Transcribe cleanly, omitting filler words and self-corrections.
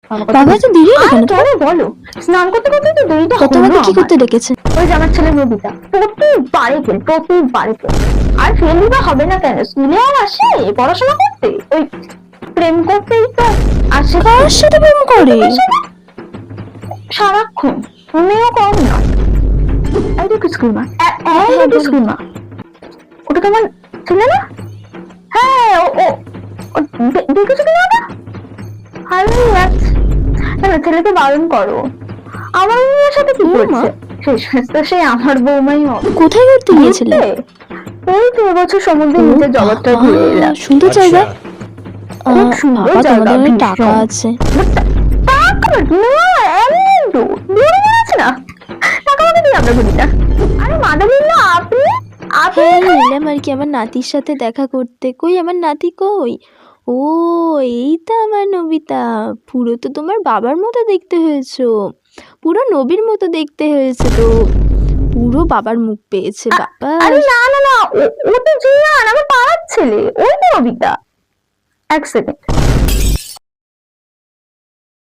বাবা তো দেরি হলো কেন? কেন বলো, স্নান করতে করতে তো দেরিটা হলো তোমাকে কি আমার। করতে ডেকেছে? ওই যে আমার ছেলে নবিতা প্রতিবারে ফেল। আর ফেলই বা হবে না কেন, স্কুলে আর আসে পড়াশোনা করতে, ওই প্রেম করতেই তো আসে। কার সাথে প্রেম করে? সারাক্ষণ, তুমিও কম না। এই দেখো স্কুল মা, স্কুল মা, ওটা তোমার ছেলে না? হ্যাঁ, দেখেছো কিনা ওটা? আরে আচ্ছা, ছেলেকে বারণ করো। আমার মেয়ের সাথে কি করছে? শেষমেশ তো সে আমার বৌমাই হবে। কোথায় ঘুরতে গিয়েছিলে? এই তো এবছর সমুদ্রের নিচে জগৎটা ঘুরে এলাম। সুন্দর জায়গা। খুব সুন্দর বাবা, জায়গা, তোমাদের অনেক ভীষণ। টাকা আছে। টাকা না, এমনি তো দূরে আছে না, টাকা মানে কি আমরা ঘুরি না। আরে মাদাবিল্লা, আপনি হ্যাঁ, এলাম আর কি আমার নাতির সাথে দেখা করতে। কই আমার নাতি কই? ও, এই তো আমার নবিতা। পুরো তো তোমার বাবার মতো দেখতে হয়েছো, পুরো নবীর মতো দেখতে হয়েছে তো, পুরো বাবার মুখ পেয়েছে বাবা। আরে না না না, ও তো জিয়ান, আমার পাড়ার ছেলে, ওই তো নবিতা। এক সেকেন্ড।